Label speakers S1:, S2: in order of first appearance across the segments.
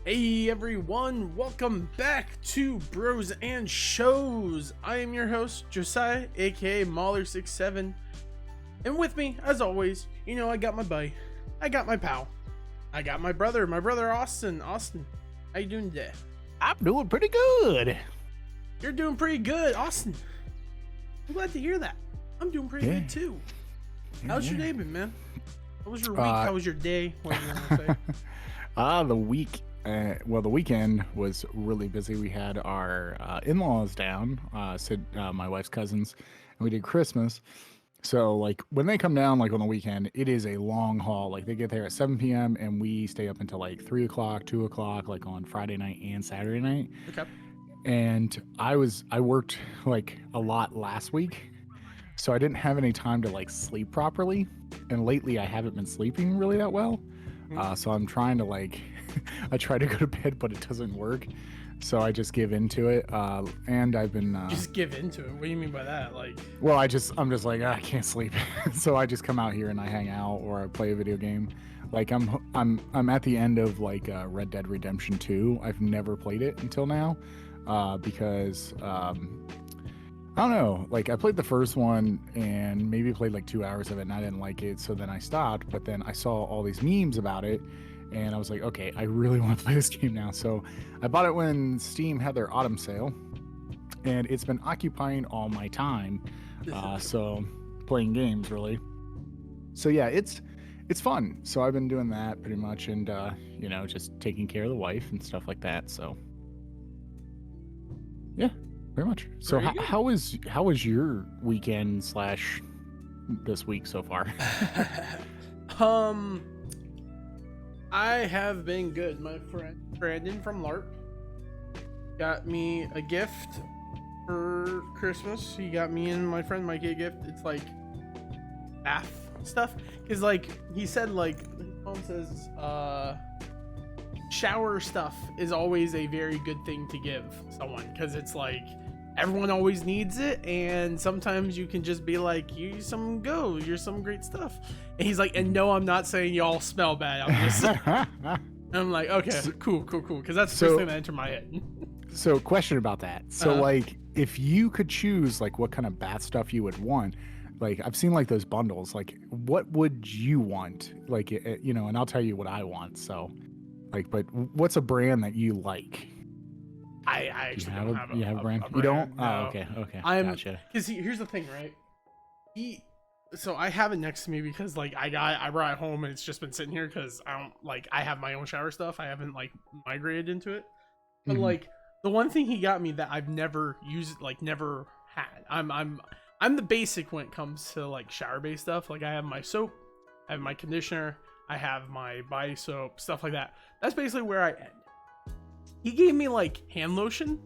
S1: Hey everyone, welcome back to Bros and Shows. I am your host, Josiah, aka Mauler67. And with me, as always, I got my buddy, I got my pal, I got my brother Austin. Austin, how you doing today?
S2: I'm doing pretty good.
S1: You're doing pretty good, Austin. I'm glad to hear that. I'm doing pretty good too. How's your day been, man? How was your week? How was your day? What do you want to say?
S2: The weekend was really busy. We had our in-laws down, my wife's cousins, and we did Christmas. So like when they come down like on the weekend, it is a long haul. Like they get there at 7 p.m. and we stay up until like 3 o'clock, 2 o'clock, like on Friday night and Saturday night.
S1: Okay.
S2: And I worked like a lot last week, so I didn't have any time to like sleep properly. And lately I haven't been sleeping really that well. So I'm trying to I try to go to bed, but it doesn't work. So I just give into it. And I've been
S1: just give into it. What do you mean by that?
S2: Well, I'm just like, I can't sleep. So I just come out here and I hang out or I play a video game. Like I'm at the end of Red Dead Redemption 2. I've never played it until now, because I don't know, I played the first one and maybe played like 2 hours of it and I didn't like it. So then I stopped, but then I saw all these memes about it and I was like, okay, I really want to play this game now. So I bought it when Steam had their autumn sale and it's been occupying all my time. So playing games really. So yeah, it's fun. So I've been doing that pretty much and, just taking care of the wife and stuff like that. So yeah. Pretty much. So how was your weekend / this week so far?
S1: I have been good. My friend Brandon from LARP got me a gift for Christmas. He got me and my friend Mikey a gift. It's like bath stuff. Cause he said his mom says shower stuff is always a very good thing to give someone, because it's everyone always needs it, and sometimes you can just be like, you're some great stuff. And he's like, and no, I'm not saying y'all smell bad, I'm just and I'm like, okay, cool, because that's the first thing that entered my head.
S2: So question about that. So if you could choose what kind of bath stuff you would want, I've seen those bundles, what would you want, and I'll tell you what I want. So but what's a brand that you like?
S1: I actually don't have
S2: a brand.
S1: A
S2: you don't?
S1: no.
S2: Oh, okay.
S1: Gotcha. Because here's the thing, right? So I have it next to me because I brought it home and it's just been sitting here because I don't I have my own shower stuff. I haven't migrated into it. But the one thing he got me that I've never used, never had. I'm the basic when it comes to shower based stuff. I have my soap, I have my conditioner, I have my body soap, stuff like that. That's basically where I end. He gave me hand lotion,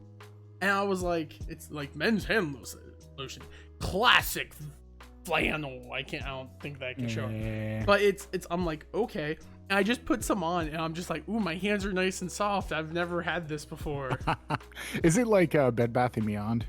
S1: and I was like, it's men's hand lotion, classic flannel. I don't think that I can show it. But I'm like, okay. And I just put some on and I'm just like, ooh, my hands are nice and soft. I've never had this before.
S2: Is it Bed Bath & Beyond?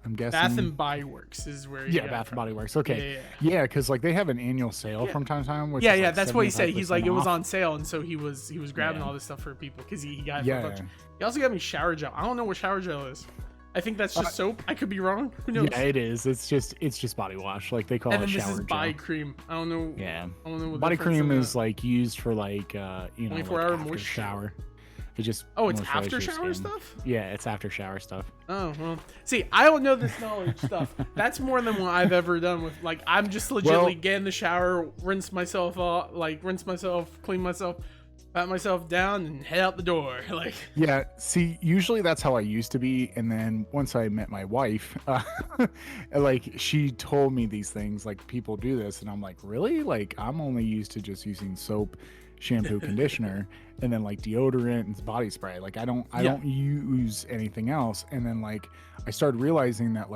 S2: I'm guessing
S1: Bath and Body Works is where
S2: Bath and Body Works. Okay. Yeah, because they have an annual sale from time to time. Which is
S1: that's what he said. He's like, it was
S2: off.
S1: on sale, and so he was grabbing all this stuff for people because he got it for a bunch. He also got me shower gel. I don't know what shower gel is. I think that's just soap. I could be wrong. Who knows?
S2: Yeah, it is. It's just body wash. They call it shower gel.
S1: And then this is body cream. I don't know.
S2: Yeah.
S1: I don't know what
S2: body cream is used for
S1: 24-hour moisture
S2: shower. It just
S1: it's after shower stuff?
S2: Yeah, it's after shower stuff.
S1: Oh, well. See, I don't know this knowledge stuff. That's more than what I've ever done with I'm just legitimately get in the shower, rinse myself off, clean myself, pat myself down and head out the door.
S2: Yeah, see, usually that's how I used to be, and then once I met my wife, she told me these things, people do this, and I'm like, really? I'm only used to just using soap, shampoo, conditioner, and then deodorant and body spray. I don't use anything else. And then I started realizing that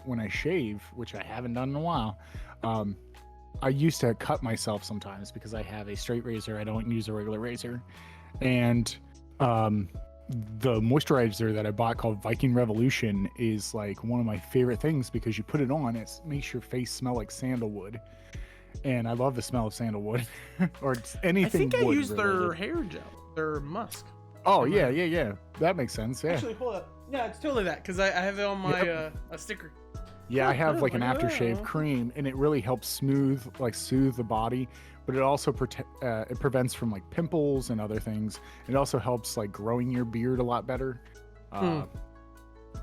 S2: when I shave, which I haven't done in a while, I used to cut myself sometimes because I have a straight razor. I don't use a regular razor. And the moisturizer that I bought called Viking Revolution is one of my favorite things because you put it on, it makes your face smell like sandalwood. and I love the smell of sandalwood or anything.
S1: I think
S2: wood
S1: I used their
S2: related.
S1: hair gel. Mr. Musk.
S2: Oh yeah. That makes sense. Yeah.
S1: Actually, hold up. Yeah, it's totally that because I have it on my a sticker.
S2: Yeah, I have like an
S1: look at
S2: aftershave
S1: that.
S2: cream, and it really helps soothe the body, but it also it prevents from like pimples and other things. It also helps like growing your beard a lot better.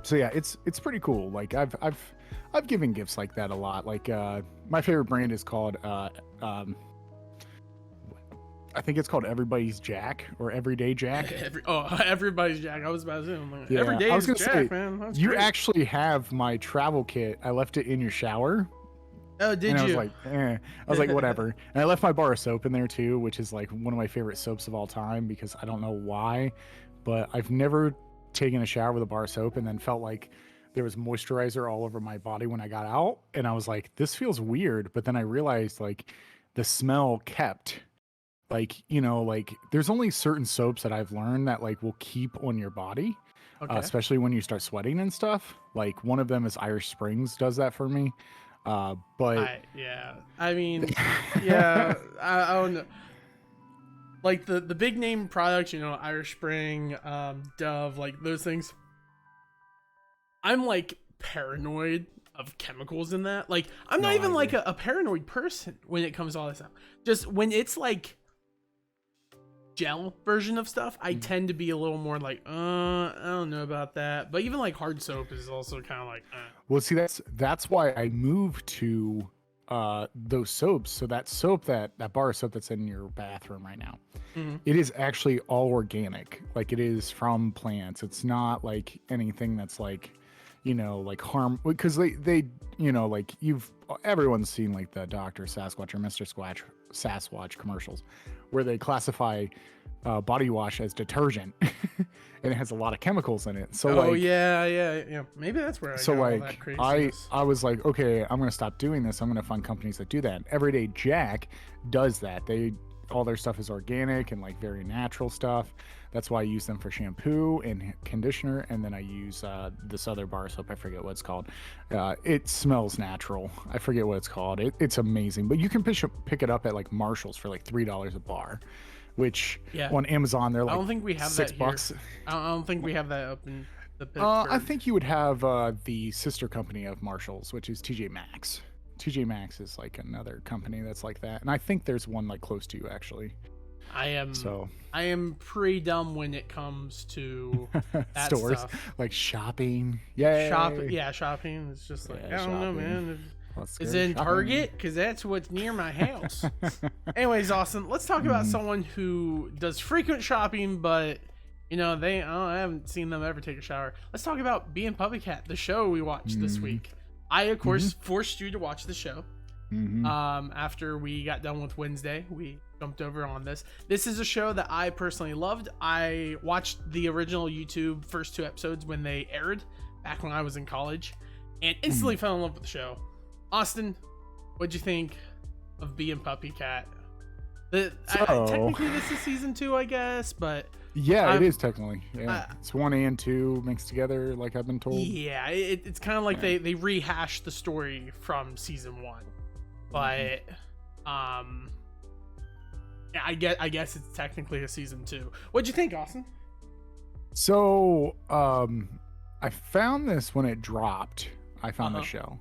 S2: So yeah, it's pretty cool. Like I've given gifts like that a lot. Like my favorite brand is called I think it's called Everybody's Jack or Everyday Jack.
S1: Everybody's Jack. I was about to say, I'm like,
S2: Yeah,
S1: every day
S2: I was
S1: is
S2: gonna
S1: Jack,
S2: say,
S1: man. That's
S2: you
S1: great.
S2: actually have my travel kit. I left it in your shower.
S1: Oh, did
S2: And
S1: you?
S2: I was like, I was like, whatever. And I left my bar of soap in there too, which is like one of my favorite soaps of all time because I don't know why, but I've never taken a shower with a bar of soap and then felt like there was moisturizer all over my body when I got out. And I was like, this feels weird. But then I realized like the smell kept. Like, like there's only certain soaps that I've learned that like will keep on your body,
S1: Okay.
S2: especially when you start sweating and stuff. Like one of them is Irish Springs does that for me. But
S1: I mean, yeah, I don't know. Like the big name products, Irish Spring, Dove, like those things. I'm like paranoid of chemicals in that. Like I'm
S2: No,
S1: not
S2: I
S1: even like
S2: agree.
S1: a paranoid person when it comes to all this stuff. Just when it's like gel version of stuff, I tend to be a little more like, I don't know about that. But even like hard soap is also kind of like,
S2: Well, see, that's why I moved to those soaps. So that soap that bar of soap that's in your bathroom right now,
S1: Mhm.
S2: it is actually all organic. Like it is from plants. It's not like anything that's like, like harm because they like everyone's seen like the Dr. Sasquatch or Mr. Sasquatch commercials where they classify body wash as detergent and it has a lot of chemicals in it. So
S1: Oh
S2: like
S1: yeah. Maybe that's where I
S2: so
S1: got all that
S2: like
S1: craziness.
S2: I was like, okay, I'm gonna stop doing this. I'm gonna find companies that do that. Everyday Jack does that. All their stuff is organic and like very natural stuff. That's why I use them for shampoo and conditioner, and then I use this other bar soap. I forget what it's called. It smells natural. I forget what it's called. It's amazing, but you can pick it up at like Marshalls for like $3 a bar, which
S1: Yeah.
S2: on Amazon they're like
S1: I don't think we have that here.
S2: $6.
S1: I don't think we have that up in the Pittsburgh.
S2: I think you would have the sister company of Marshalls, which is TJ Maxx. TJ Maxx is like another company that's like that, and I think there's one like close to you actually.
S1: I am pretty dumb when it comes to that
S2: Stores
S1: stuff.
S2: like shopping. Yeah,
S1: Shopping. It's just like,
S2: Yeah,
S1: I don't know,
S2: shopping.
S1: man.
S2: Let's
S1: Is
S2: go
S1: it in
S2: shopping.
S1: Target? Because that's what's near my house. Anyways, Austin, let's talk about someone who does frequent shopping, but I haven't seen them ever take a shower. Let's talk about Being Puppycat, the show we watched this week. I, of course, forced you to watch the show. After we got done with Wednesday, we jumped over on this. This is a show that I personally loved. I watched the original YouTube first 2 episodes when they aired back when I was in college and instantly fell in love with the show. Austin, what'd you think of Being Puppycat? Technically this is season 2, I guess, but
S2: yeah, it is technically. Yeah, it's 1 and 2 mixed together, like I've been told.
S1: Yeah, it's kind of like they rehashed the story from season 1, but yeah, I guess it's technically a season 2. What'd you think, Austin?
S2: So, I found this when it dropped. I found the show,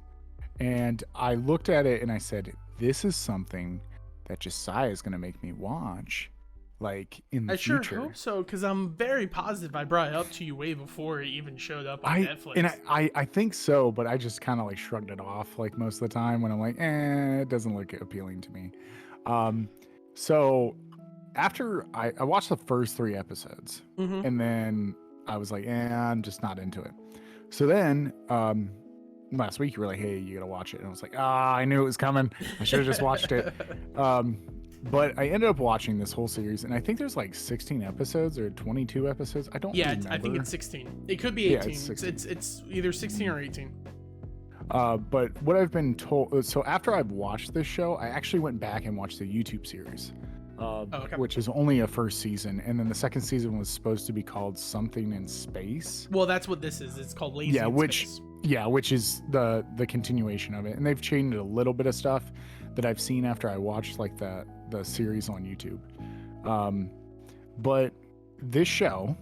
S2: and I looked at it and I said, "This is something that Josiah is going to make me watch." Like in the future.
S1: I sure hope so, because I'm very positive I brought it up to you way before it even showed up on Netflix.
S2: And I think so, but I just kind of like shrugged it off like most of the time when I'm like, it doesn't look appealing to me. So after I watched the first 3 episodes, and then I was like, I'm just not into it. So then last week you were like, hey, you gotta watch it, and I was like, I knew it was coming. I should have just watched it. But I ended up watching this whole series, and I think there's like 16 episodes or 22 episodes. I don't remember.
S1: I think it's 16. It could be 18.
S2: Yeah,
S1: it's either 16 or 18.
S2: But what I've been told, so after I've watched this show, I actually went back and watched the YouTube series, which is only a first season, and then the second season was supposed to be called Something in Space.
S1: Well, that's what this is. It's called Lazy in Space.
S2: Which is the continuation of it, and they've changed a little bit of stuff that I've seen after I watched like the series on YouTube. But this show,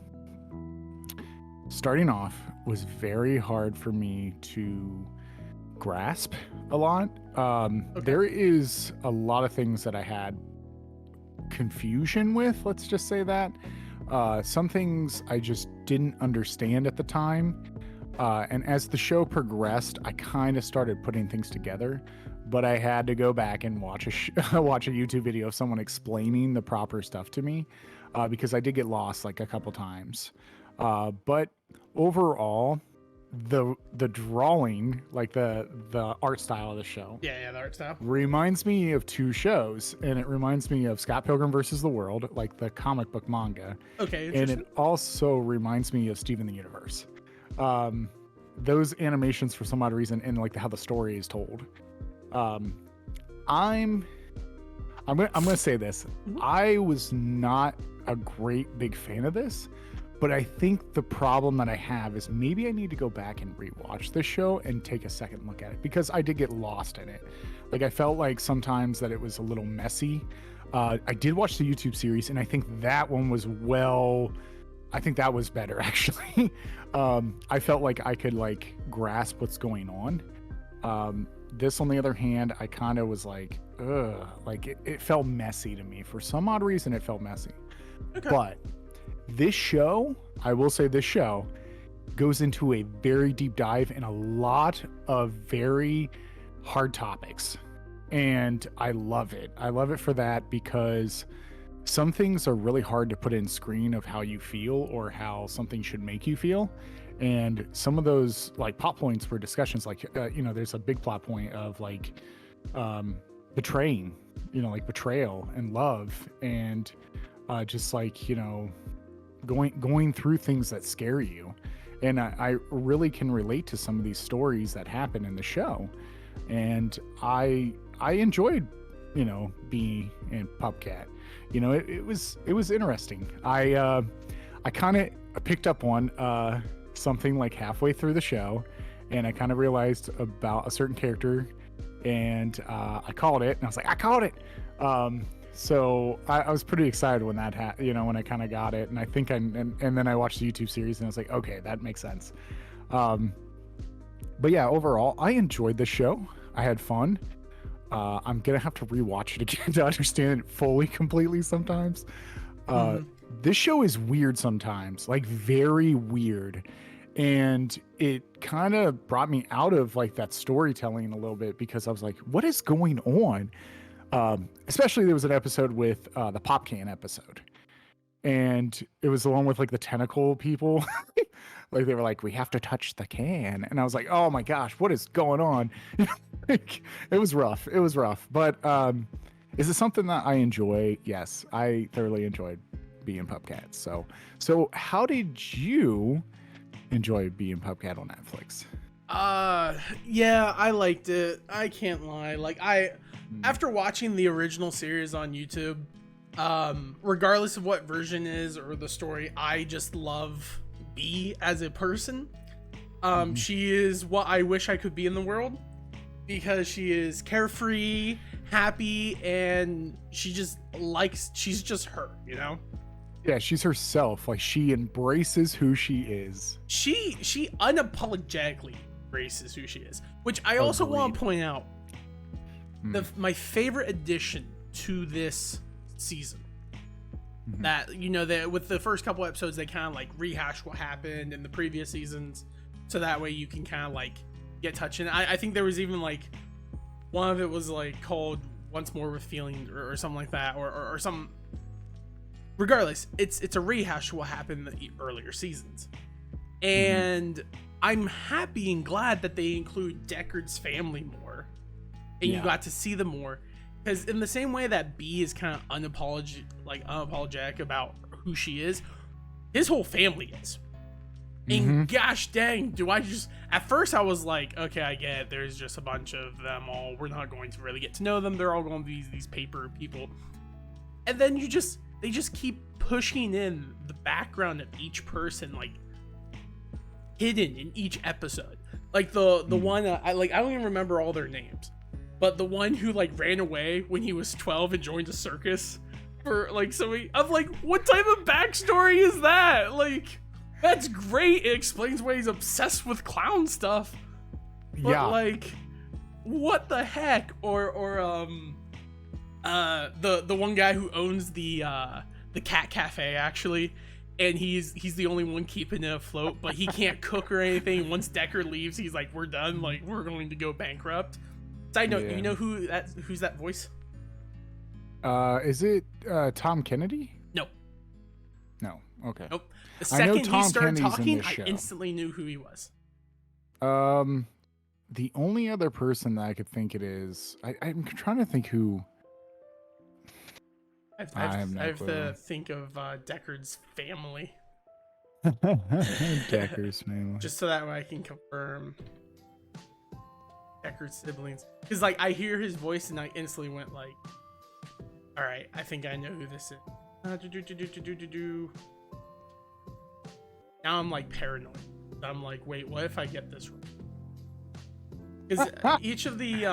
S2: starting off, was very hard for me to grasp a lot. There is a lot of things that I had confusion with, let's just say that. Some things I just didn't understand at the time. And as the show progressed, I kind of started putting things together, but I had to go back and watch watch a YouTube video of someone explaining the proper stuff to me, because I did get lost like a couple times. But overall, the drawing, like the art style of the show,
S1: Yeah, the art style
S2: reminds me of two shows, and it reminds me of Scott Pilgrim versus the World, like the comic book manga.
S1: Okay,
S2: and it also reminds me of Steven the Universe. Those animations, for some odd reason, and like how the story is told. I'm gonna say this. I was not a great big fan of this, but I think the problem that I have is maybe I need to go back and rewatch this show and take a second look at it, because I did get lost in it. Like, I felt like sometimes that it was a little messy. I did watch the YouTube series, and I think that one was I think that was better, actually. I felt like I could like grasp what's going on. This, on the other hand, I kind of was like, ugh, like it felt messy to me. For some odd reason, it felt messy. Okay. But this show, I will say this show goes into a very deep dive in a lot of very hard topics. And I love it. I love it for that, because some things are really hard to put in screen of how you feel or how something should make you feel. And some of those like plot points for discussions, like, there's a big plot point of like betraying, like betrayal and love, and just like, going through things that scare you. And I really can relate to some of these stories that happen in the show. And I enjoyed, Bee and Puppycat. It was interesting. I kind of picked up on something like halfway through the show, and I kind of realized about a certain character, and I called it, and I was like, I called it. So I was pretty excited when that when I kind of got it, and I think and then I watched the YouTube series, and I was like, okay, that makes sense. But yeah, overall, I enjoyed the show. I had fun. I'm gonna have to rewatch it again to understand it fully, completely sometimes. This show is weird sometimes, like very weird. And it kind of brought me out of like that storytelling a little bit, because I was like, what is going on? Especially there was an episode with the pop can episode. And it was the one with like the tentacle people. Like they were like, we have to touch the can. And I was like, oh my gosh, what is going on? Like, it was rough. It was rough. But is it something that I enjoy? Yes, I thoroughly enjoyed being Puppycat. So how did you enjoy being Puppycat on Netflix?
S1: Yeah, I liked it. I can't lie. Like, after watching the original series on YouTube, regardless of what version is or the story, I just love Bee as a person. She is what I wish I could be in the world, because she is carefree, happy, and she's just her,
S2: Yeah, she's herself. Like, she embraces who she is.
S1: She unapologetically embraces who she is, which I also want to point out. My favorite addition to this season, that that with the first couple episodes, they kind of like rehash what happened in the previous seasons, so that way you can kind of like get touching. I think there was even like one of it was like called Once More with Feeling or something like that, or some. Regardless, it's a rehash of what happened in the earlier seasons, and I'm happy and glad that they include Deckard's family more, and you got to see them more, because in the same way that Bee is kind of unapologetic about who she is, his whole family is. And gosh dang, at first I was like, okay, I get it. There's just a bunch of them all. We're not going to really get to know them. They're all going to be these paper people. And then they just keep pushing in the background of each person, like hidden in each episode. Like the one, I don't even remember all their names, but the one who like ran away when he was 12 and joined a circus, for like somebody. I'm like, what type of backstory is that? Like, that's great. It explains why he's obsessed with clown stuff. But
S2: Yeah.
S1: like, what the heck? Or the one guy who owns the cat cafe actually, and he's the only one keeping it afloat, but he can't cook or anything. Once Decker leaves, he's like, we're done. Like, we're going to go bankrupt. Side note,
S2: Yeah.
S1: you know who's that voice?
S2: Is it Tom Kennedy?
S1: No.
S2: No. Okay.
S1: Nope. The
S2: I know
S1: second he
S2: Tom
S1: started
S2: Kennedy's in
S1: talking,
S2: this
S1: I
S2: show.
S1: instantly knew who he was.
S2: The only other person that I could think it is, I'm trying to think who.
S1: I
S2: have no
S1: have
S2: clue.
S1: to think of Deckard's family,
S2: Decker's family.
S1: just so that way I can confirm Deckard's siblings. Because like I hear his voice and I instantly went like, all right, I think I know who this is. Now I'm like paranoid. I'm like, wait, what if I get this wrong? Because each of the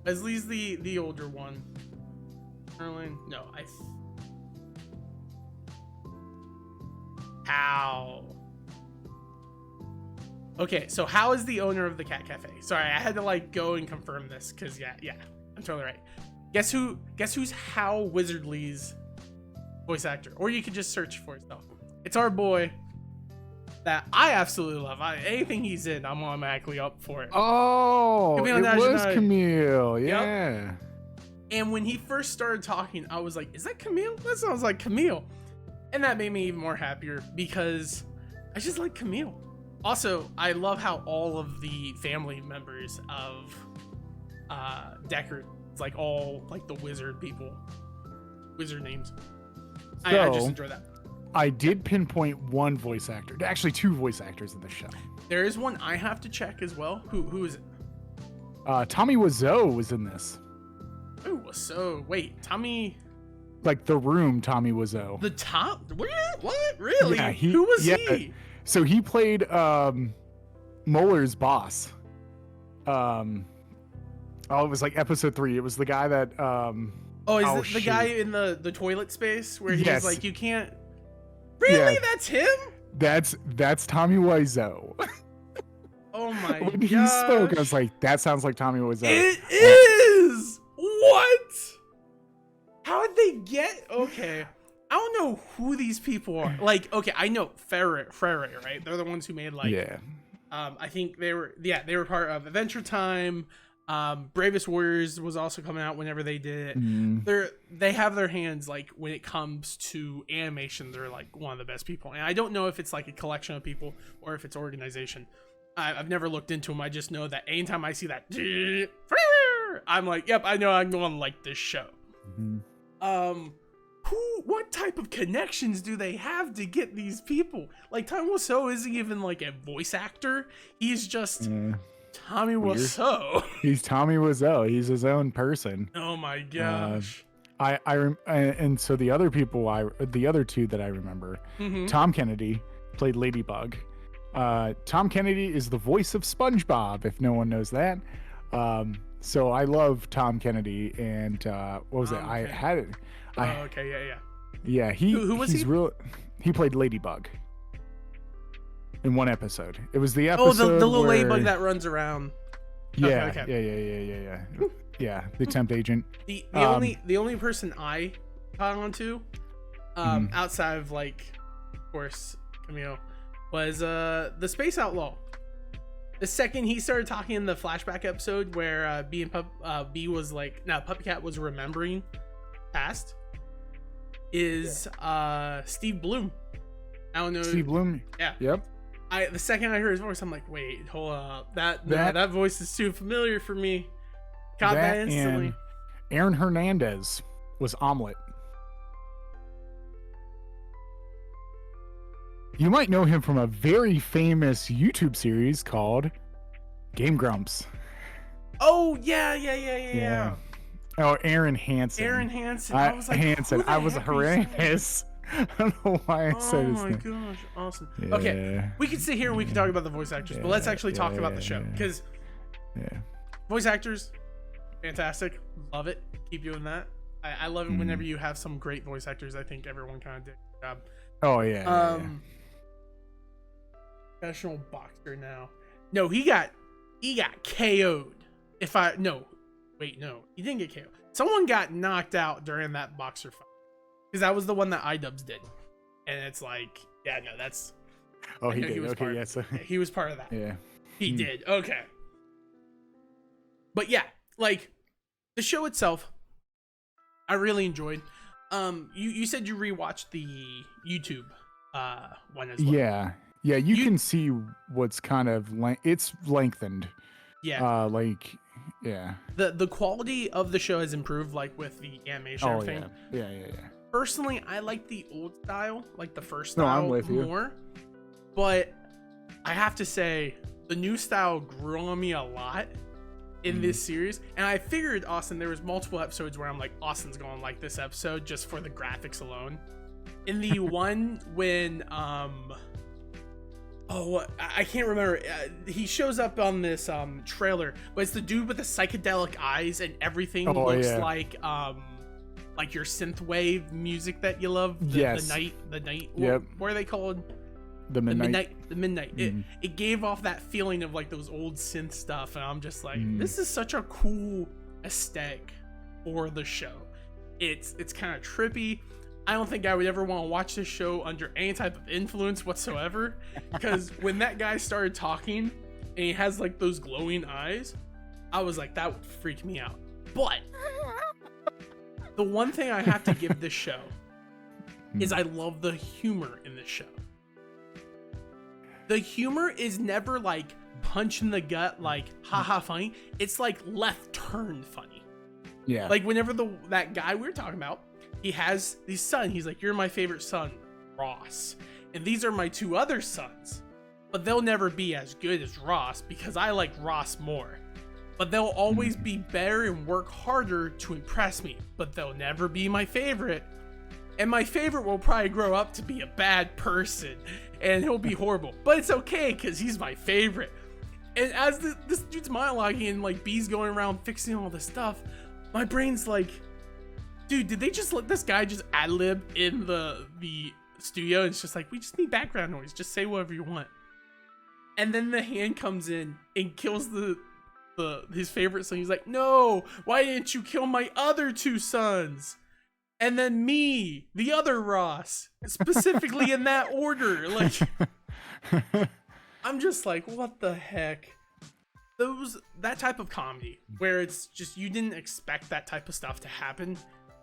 S1: Leslie's the older one. Erling, no, How? Okay, so How is the owner of the cat cafe? Sorry, I had to like go and confirm this because yeah, I'm totally right. Guess who's How Wizardly's voice actor? Or you could just search for yourself. It's our boy that I absolutely love. Anything he's in, I'm automatically up for it.
S2: Oh,
S1: Camille
S2: it was
S1: Nagiani.
S2: Camille.
S1: Yep.
S2: Yeah.
S1: And when he first started talking, I was like, is that Camille? That sounds like Camille. And that made me even more happier because I just like Camille. Also, I love how all of the family members of Deckard, it's like all like the wizard people, wizard names. I just
S2: So-
S1: enjoy that.
S2: I did pinpoint one voice actor, actually two voice actors in the show.
S1: There is one I have to check as well. Who is it?
S2: Tommy Wiseau was in this.
S1: Oh, so wait, Tommy,
S2: Like The Room, Tommy Wiseau.
S1: the top? What? Really?
S2: Yeah,
S1: Who was
S2: yeah.
S1: he?
S2: So he played Muller's boss. It was like episode 3. It was the guy that
S1: Oh, is it the guy in the toilet space where he's
S2: Yes.
S1: like, you can't. Really?
S2: Yeah.
S1: That's him?
S2: that's Tommy Wiseau.
S1: Oh my
S2: When
S1: gosh.
S2: he spoke, I was like, that sounds like Tommy Wiseau.
S1: It is! What? How did they get? Okay. I don't know who these people are. Like, okay, I know Frere, right? They're the ones who made like.
S2: Yeah.
S1: I think they were part of Adventure Time. Bravest Warriors was also coming out whenever they did it.
S2: Mm.
S1: They have their hands like when it comes to animation. They're like one of the best people, and I don't know if it's like a collection of people or if it's organization. I've never looked into them. I just know that anytime I see that, I'm like, yep, I know I'm going to like this show.
S2: Mhm.
S1: What type of connections do they have to get these people? Like Tommy Wiseau isn't even like a voice actor. He's just
S2: Yeah.
S1: Tommy Wiseau.
S2: He's Tommy Wiseau. He's his own person.
S1: Oh my gosh.
S2: And so the other people, the other two that I remember,
S1: Mhm.
S2: Tom Kennedy played Ladybug. Tom Kennedy is the voice of SpongeBob, if no one knows that. So I love Tom Kennedy, and what was it? I
S1: Okay.
S2: had it.
S1: Oh, okay, yeah.
S2: Yeah,
S1: Who was
S2: he's
S1: he?
S2: real. He played Ladybug in one episode. It was the
S1: Oh,
S2: episode.
S1: the little
S2: where,
S1: ladybug that runs around.
S2: Yeah,
S1: okay.
S2: yeah. Yeah, the temp agent.
S1: The
S2: Um,
S1: only person I caught on to,
S2: Mhm.
S1: outside of like, of course, Camille, was the Space Outlaw. The second he started talking in the flashback episode where B was like, no, Puppycat was remembering past, is Steve Bloom. I don't know.
S2: Steve Bloom.
S1: Yeah.
S2: Yep.
S1: The second I heard his voice, I'm like, wait, hold up. That voice is too familiar for me. Caught that instantly.
S2: And Aaron Hernandez was Omelette. You might know him from a very famous YouTube series called Game Grumps.
S1: Oh yeah.
S2: Oh, Aaron Hansen.
S1: Aaron Hansen. I was like,
S2: Hansen.
S1: who the
S2: I was
S1: heck are you saying?
S2: horrendous. I don't know why I said
S1: Oh
S2: his
S1: my
S2: name.
S1: gosh, awesome. Okay,
S2: Yeah.
S1: we can sit here and we can talk about the voice actors, but let's actually talk about the show
S2: Yeah.
S1: because
S2: Yeah.
S1: voice actors, fantastic. Love it. Keep doing that. I love it whenever you have some great voice actors. I think everyone kind of did a good job.
S2: Oh yeah.
S1: Professional boxer now. No, he got KO'd. No, he didn't get KO'd. Someone got knocked out during that boxer fight because that was the one that iDubbbz did, and it's like, yeah, no, that's.
S2: Oh, he did. Okay,
S1: yeah, he was part of that.
S2: Yeah,
S1: he did. Okay, but yeah, like the show itself, I really enjoyed. You said you rewatched the YouTube one as well.
S2: Yeah, you can see what's kind of it's lengthened.
S1: Yeah.
S2: Yeah.
S1: The quality of the show has improved, like with the animation and everything.
S2: Yeah.
S1: Personally, I like the old style, like the first
S2: No,
S1: style
S2: I'm with you.
S1: more. But I have to say, the new style grew on me a lot in this series. And I figured, Austin, there was multiple episodes where I'm like, Austin's going to like this episode just for the graphics alone. In the one when I can't remember. He shows up on this trailer, but it's the dude with the psychedelic eyes and everything looks like your synthwave music that you love. The night.
S2: Yep.
S1: What are they called?
S2: The midnight.
S1: The midnight. It gave off that feeling of like those old synth stuff, and I'm just like, this is such a cool aesthetic for the show. It's kind of trippy. I don't think I would ever want to watch this show under any type of influence whatsoever, because when that guy started talking and he has like those glowing eyes, I was like, that would freak me out. But the one thing I have to give this show is I love the humor in this show. The humor is never like punch in the gut, like haha funny. It's like left turn funny.
S2: Yeah.
S1: Like whenever that guy we were talking about, he has these sons. He's like, you're my favorite son, Ross. And these are my two other sons. But they'll never be as good as Ross because I like Ross more. But they'll always be better and work harder to impress me. But they'll never be my favorite. And my favorite will probably grow up to be a bad person. And he'll be horrible. But it's okay because he's my favorite. And as this dude's monologuing and like B's going around fixing all this stuff, my brain's like, dude, did they just let this guy just ad-lib in the studio? And it's just like, we just need background noise. Just say whatever you want. And then the hand comes in and kills his favorite son. He's like, no, why didn't you kill my other two sons? And then me, the other Ross, specifically in that order. Like, I'm just like, what the heck? That type of comedy where it's just, you didn't expect that type of stuff to happen,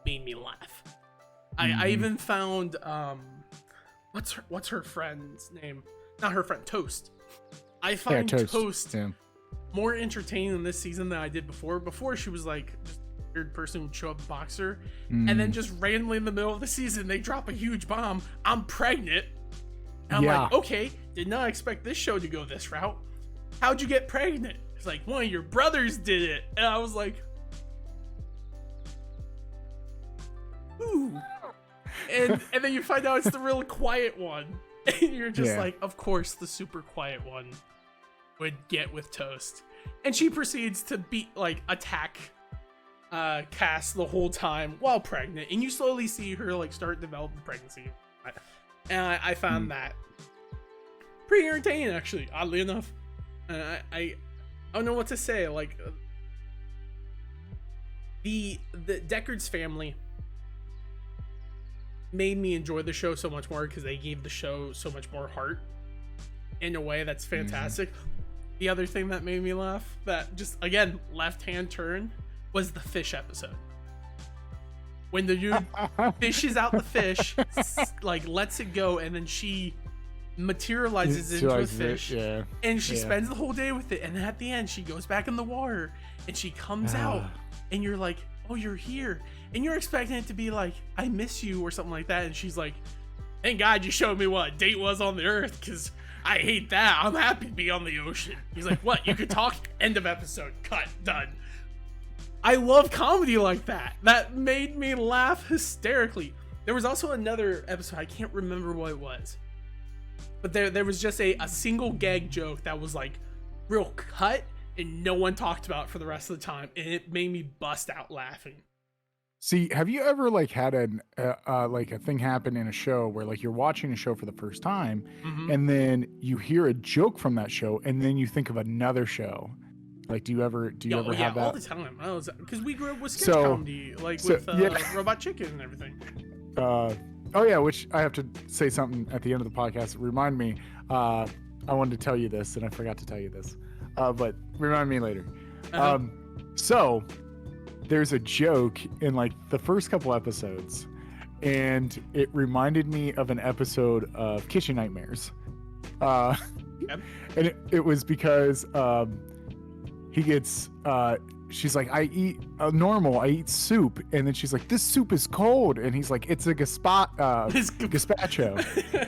S1: made me laugh. I even found what's her friend's name? Not her friend, Toast. I find Toast more entertaining in this season than I did before. Before she was like just a weird person who'd show up boxer, and then just randomly in the middle of the season they drop a huge bomb. I'm pregnant. And I'm like, okay, did not expect this show to go this route. How'd you get pregnant? It's like, one of your brothers did it. And I was like, ooh. And then you find out it's the real quiet one. And you're just like, of course the super quiet one would get with Toast. And she proceeds to attack Cass the whole time while pregnant. And you slowly see her like start developing pregnancy. And I found that pretty entertaining, actually, oddly enough. I don't know what to say. Like the Deckard's family made me enjoy the show so much more because they gave the show so much more heart in a way that's fantastic. The other thing that made me laugh, that just again left hand turn, was the fish episode. When the dude fishes out the fish, like lets it go, and then she materializes into a fish, and she spends the whole day with it, and then at the end she goes back in the water and she comes out, and you're like, oh, you're here, and you're expecting it to be like, I miss you or something like that, and she's like, thank God you showed me what a date was on the earth, because I hate that. I'm happy to be on the ocean. He's like, what, you could talk? End of episode, cut, done. I love comedy like that. That made me laugh hysterically. There was also another episode, I can't remember what it was, but there was just a single gag joke that was like real cut and no one talked about it for the rest of the time, and it made me bust out laughing.
S2: See, have you ever like had like a thing happen in a show where like you're watching a show for the first time, and then you hear a joke from that show, and then you think of another show? Like, do you ever have that?
S1: All the time. Because we grew up with sketch comedy, with Robot Chicken and everything.
S2: Oh yeah, which I have to say something at the end of the podcast. Remind me. I wanted to tell you this, and I forgot to tell you this. But remind me later. So there's a joke in like the first couple episodes, and it reminded me of an episode of Kitchen Nightmares. And it was because he gets she's like, I eat I eat soup, and then she's like, this soup is cold, and he's like, it's a gazpacho.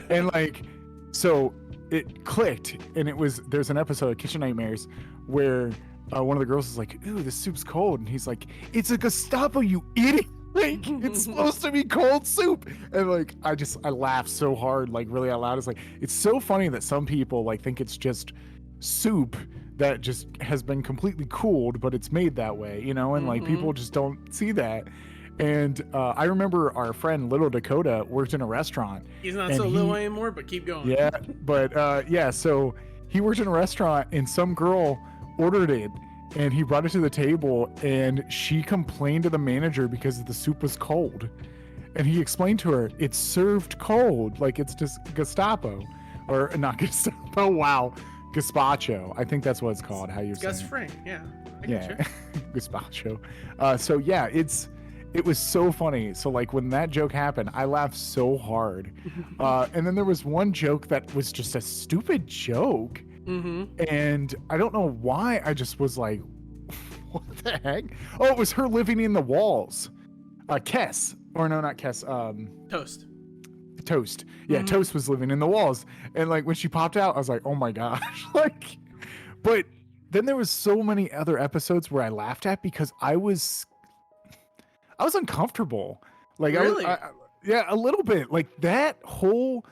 S2: And like, so it clicked, and there's an episode of Kitchen Nightmares where one of the girls is like, ooh, this soup's cold, and he's like, it's a Gestapo, you idiot. Like, it's supposed to be cold soup. And like, I laughed so hard, like really out loud. It's so funny that some people like think it's just soup that just has been completely cooled, but it's made that way, and like people just don't see that. And I remember our friend Little Dakota worked in a restaurant.
S1: He's not so little anymore, but keep going.
S2: Yeah, but so he worked in a restaurant, and some girl ordered it, and he brought it to the table, and she complained to the manager because the soup was cold. And he explained to her, it's served cold, like it's just Gestapo. Or not Gestapo, wow. Gazpacho. I think that's what it's called. How you say
S1: Gus Fring, yeah.
S2: Gazpacho. So yeah, it was so funny. So like when that joke happened, I laughed so hard. And then there was one joke that was just a stupid joke. And I don't know why. I just was like, what the heck? Oh, it was her living in the walls. Kess. Or no, not Kess. Toast. Yeah, Toast was living in the walls. And like when she popped out, I was like, oh my gosh. Like, but then there was so many other episodes where I laughed at because I was uncomfortable. Like,
S1: really?
S2: Yeah, a little bit. Like that whole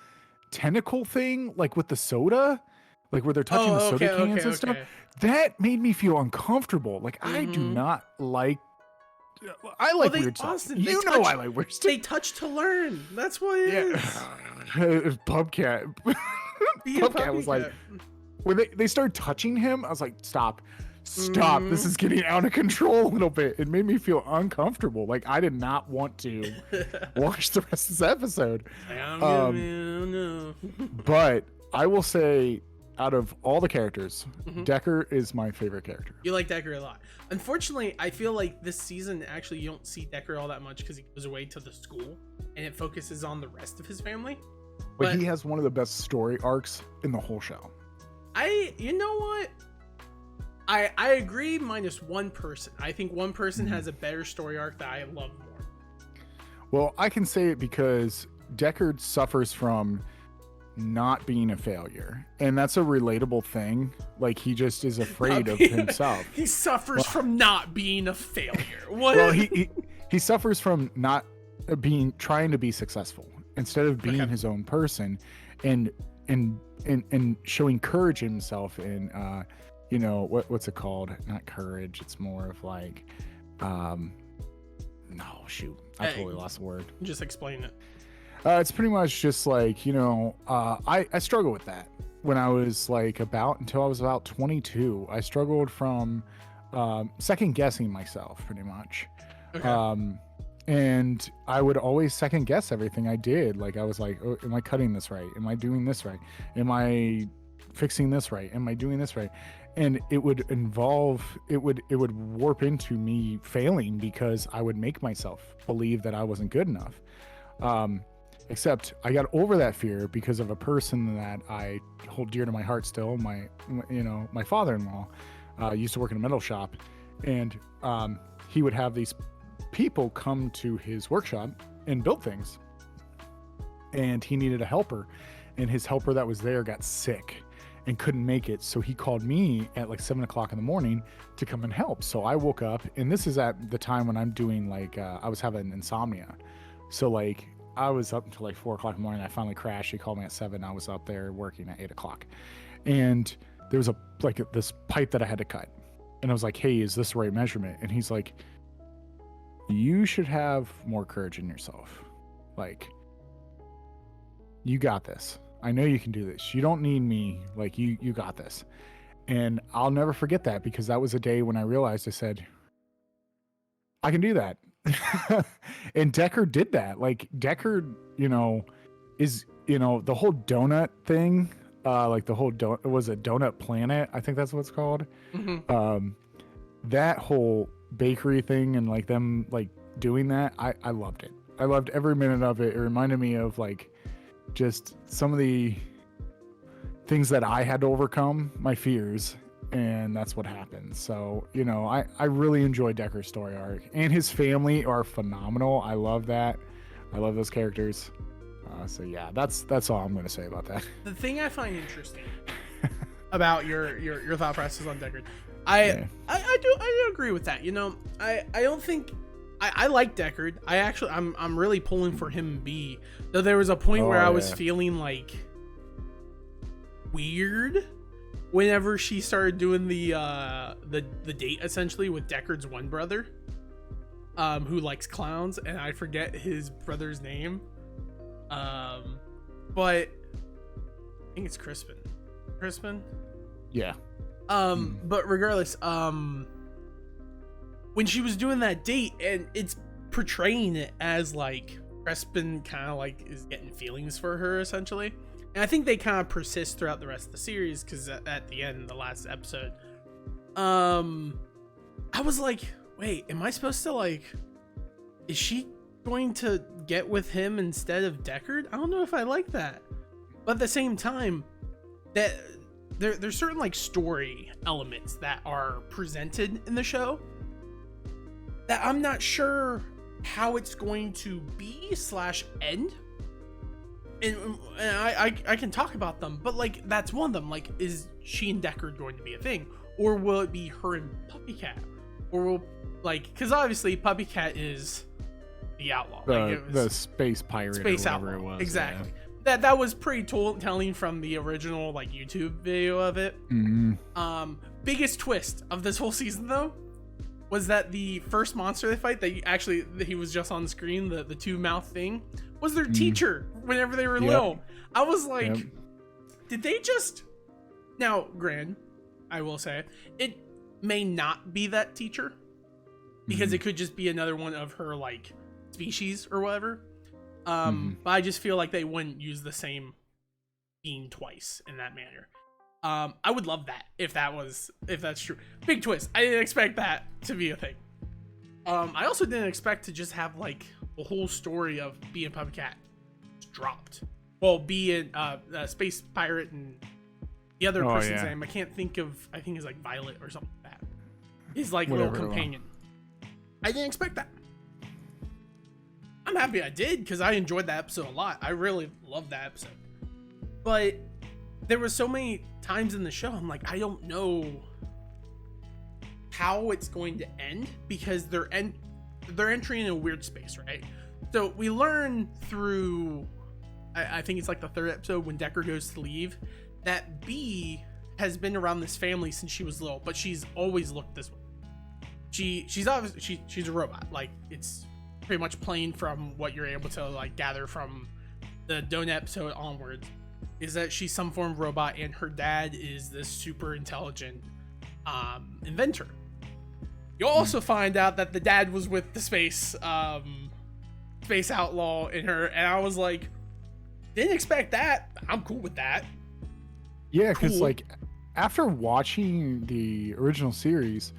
S2: tentacle thing, like with the soda, like where they're touching the soda cans and stuff, that made me feel uncomfortable. Like I do not like. I like weird stuff.
S1: Austin,
S2: I like weird stuff.
S1: They touch to learn. That's what it is.
S2: Puppycat. Puppycat was like, when they started touching him, I was like, stop. This is getting out of control a little bit. It made me feel uncomfortable. Like I did not want to watch the rest of this episode. But I will say, out of all the characters, Decker is my favorite character.
S1: You like Decker a lot. Unfortunately, I feel like this season, actually, you don't see Decker all that much because he goes away to the school and it focuses on the rest of his family.
S2: But he has one of the best story arcs in the whole show.
S1: You know what? I agree minus one person. I think one person has a better story arc that I love more.
S2: Well, I can say it because Deckard suffers from not being a failure, and that's a relatable thing. Like he just is afraid of himself.
S1: He suffers from not being a failure. What?
S2: Well, he suffers from not trying to be successful instead of being his own person, and showing courage in himself. And what's it called? Not courage. It's more of like, no, shoot, I totally lost the word.
S1: Just explain it.
S2: It's pretty much just like, I struggle with that when I was like until I was about 22. I struggled from second guessing myself pretty much. Okay. And I would always second guess everything I did. Like I was like, oh, am I cutting this right? Am I doing this right? Am I fixing this right? Am I doing this right? And it would warp into me failing because I would make myself believe that I wasn't good enough. Except I got over that fear because of a person that I hold dear to my heart still. My father-in-law used to work in a metal shop, and he would have these people come to his workshop and build things. And he needed a helper, and his helper that was there got sick and couldn't make it. So he called me at like 7 o'clock in the morning to come and help. So I woke up, and this is at the time when I'm doing like, I was having insomnia. So like, I was up until like 4 o'clock in the morning. I finally crashed. He called me at 7. I was up there working at 8 o'clock. And there was this pipe that I had to cut. And I was like, hey, is this the right measurement? And he's like, you should have more courage in yourself. Like, you got this. I know you can do this. You don't need me. Like, you got this. And I'll never forget that, because that was a day when I realized, I said, I can do that. And Deckard did that. Like, Deckard, is, the whole donut thing, like the whole was it Donut Planet? I think that's what it's called.
S1: Mm-hmm.
S2: That whole bakery thing and like them like doing that, I loved it. I loved every minute of it. It reminded me of like just some of the things that I had to overcome, my fears, and that's what happened. So, I really enjoyed Decker's story arc, and his family are phenomenal. I love that. I love those characters. So yeah, that's all I'm going to say about that.
S1: The thing I find interesting about your thought process on Deckard, I do agree with that. I don't think I like Deckard. I'm really pulling for him B. Though there was a point where I was feeling like weird whenever she started doing the date essentially with Deckard's one brother, who likes clowns, and I forget his brother's name. But I think it's Crispin.
S2: Yeah.
S1: But regardless, when she was doing that date, and it's portraying it as like Crispin kind of like is getting feelings for her essentially, and I think they kind of persist throughout the rest of the series, because at the end, the last episode, I was like, wait, am I supposed to like, is she going to get with him instead of Deckard? I don't know if I like that. But at the same time, that there's certain like story elements that are presented in the show that I'm not sure how it's going to be / end. And I can talk about them, but like that's one of them. Like, is she and Deckard going to be a thing, or will it be her and Puppycat, or will because obviously Puppycat is the outlaw,
S2: the space pirate,
S1: space
S2: or whatever
S1: outlaw.
S2: it was.
S1: Exactly.
S2: Yeah.
S1: That was pretty telling from the original like YouTube video of it.
S2: Mm-hmm.
S1: Biggest twist of this whole season though was that the first monster they fight, that he was just on screen, the two mouth thing, was their teacher whenever they were little. I was like, did they just... Now, granted, I will say, it may not be that teacher, because it could just be another one of her, like, species or whatever. But I just feel like they wouldn't use the same being twice in that manner. I would love that if that's true. Big twist. I didn't expect that to be a thing. I also didn't expect to just have like the whole story of being Puppycat dropped. Well, being a space pirate and the other person's name, I can't think of. I think it's like Violet or something like that. His like little companion. I didn't expect that. I'm happy I did, because I enjoyed that episode a lot. I really loved that episode. But there were so many times in the show I'm like, I don't know how it's going to end, because they're entering a weird space, right? So we learn through, I think it's like the third episode when Deckard goes to leave, that B has been around this family since she was little, but she's always looked this way. She's obviously she's a robot. Like, it's pretty much plain from what you're able to like gather from the donut episode onwards, is that she's some form of robot, and her dad is this super intelligent inventor. You'll also find out that the dad was with the space outlaw in her, and I was like, didn't expect that. I'm cool with that.
S2: Yeah, because like after watching the original series,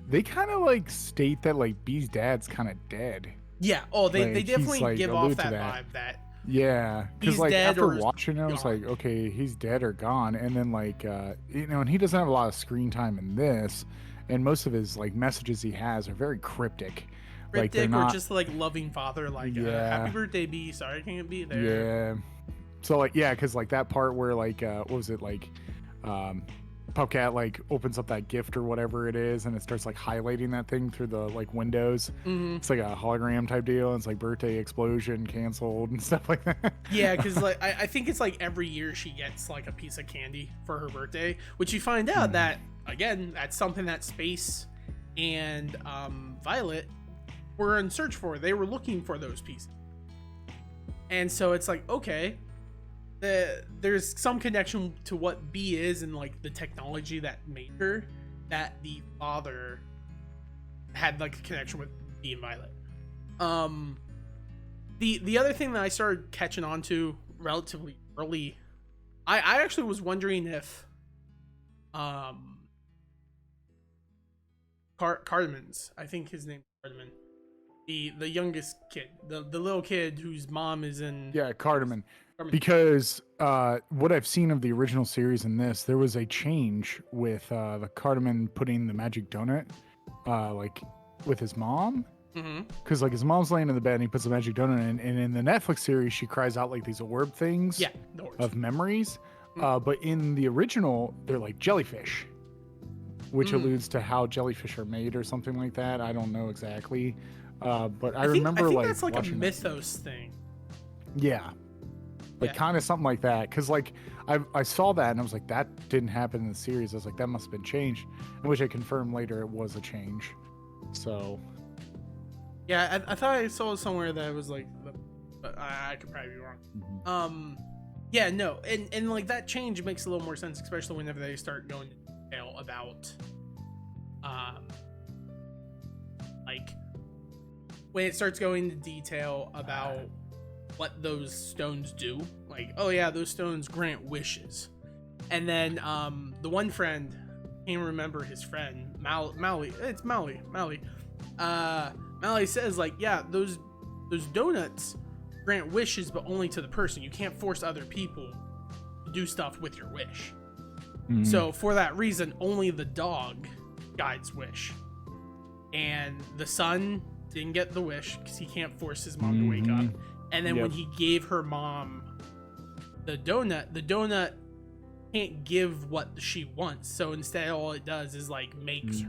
S2: they kind of like state that like B's dad's kind of dead.
S1: Yeah. Oh, they
S2: like,
S1: definitely
S2: like,
S1: give off that vibe that.
S2: Yeah, because like after watching it, I was
S1: gone.
S2: like, okay, he's dead or gone, and then like and he doesn't have a lot of screen time in this, and most of his like messages he has are very cryptic. Like they're not,
S1: or just like loving father, like happy birthday, B. Sorry I can't be there.
S2: Yeah. So like because like that part where like what was it like, Puppycat like opens up that gift or whatever it is, and it starts like highlighting that thing through the like windows. It's like a hologram type deal, and it's like birthday explosion canceled and stuff like that.
S1: Yeah, because like I think it's like every year she gets like a piece of candy for her birthday, which you find out that again, that's something that Space and Violet were in search for. They were looking for those pieces. And so it's like, okay, there's some connection to what B is and like the technology that made her, that the father had like a connection with B and Violet. The other thing that I started catching on to relatively early, I actually was wondering if Cartman's, I think his name's Cartman, the youngest kid, the little kid whose mom is in
S2: Cardamon. Because what I've seen of the original series in this, there was a change with the Cardamon putting the magic donut like with his mom. Because like his mom's laying in the bed and he puts the magic donut in, and in the Netflix series she cries out like these orb things of memories. But in the original they're like jellyfish, which alludes to how jellyfish are made or something like that. I don't know exactly. But I remember
S1: think
S2: like
S1: that's like a mythos thing.
S2: Yeah. Like kind of something like that. Because like I saw that and I was like, that didn't happen in the series. I was like, that must have been changed. In which I confirmed later it was a change. So
S1: yeah, I thought I saw somewhere that it was like, but I could probably be wrong. Yeah, no, and like that change makes a little more sense, especially whenever they start going into detail about like when it starts going into detail about what those stones do. Like, oh yeah, those stones grant wishes. And then the one friend, can't remember his friend, Mally. It's Mally. Mally says like, yeah, those donuts grant wishes, but only to the person. You can't force other people to do stuff with your wish. So for that reason, only the dog guides wish. And the son didn't get the wish because he can't force his mom to wake up. And then when he gave her mom the donut can't give what she wants. So instead, all it does is like makes her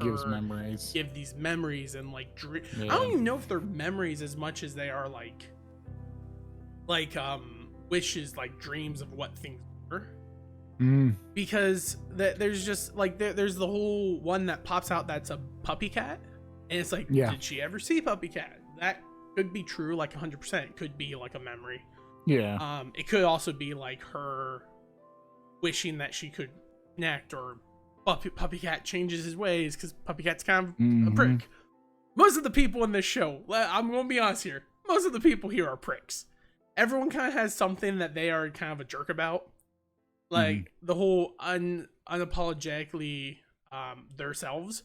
S1: give these memories and like dream. I don't even know if they're memories as much as they are like wishes, like dreams of what things were. Because there's just like there's the whole one that pops out that's a Puppycat, and it's like, did she ever see Puppycat? That could be true, like 100%. It could be like a memory. It could also be like her wishing that she could connect, or Puppycat changes his ways because Puppycat's kind of a prick. Most of the people in this show, I'm gonna be honest here, most of the people here are pricks. Everyone kind of has something that they are kind of a jerk about. Like the whole unapologetically themselves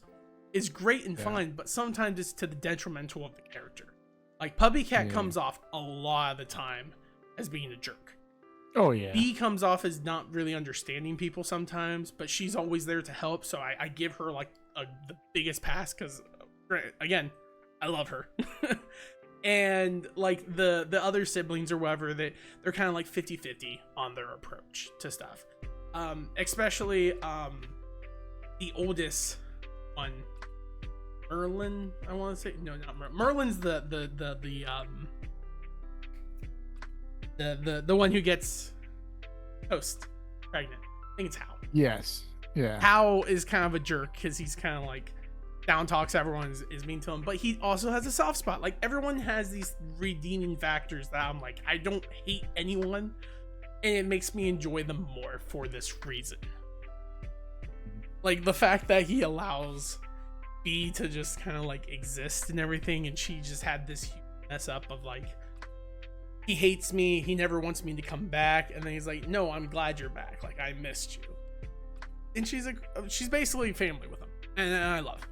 S1: is great and fine, but sometimes it's to the detrimental of the character. Like Puppycat comes off a lot of the time as being a jerk.
S2: Oh yeah.
S1: B comes off as not really understanding people sometimes, but she's always there to help. So I give her like the biggest pass because, again, I love her. And like the other siblings or whatever, they're kind of like 50-50 on their approach to stuff. Especially the oldest one, Merlin, I want to say. No, not Merlin. Merlin's the one who gets Toast pregnant. I think it's Hal.
S2: Yes. Yeah.
S1: Hal is kind of a jerk because he's kind of like down talks everyone, is mean to him, but he also has a soft spot. Like everyone has these redeeming factors that I'm like, I don't hate anyone, and it makes me enjoy them more for this reason. Like the fact that he allows B to just kind of like exist and everything, and she just had this huge mess up of like, he hates me, he never wants me to come back, and then he's like, no, I'm glad you're back, like I missed you. And she's basically family with him, and I love it.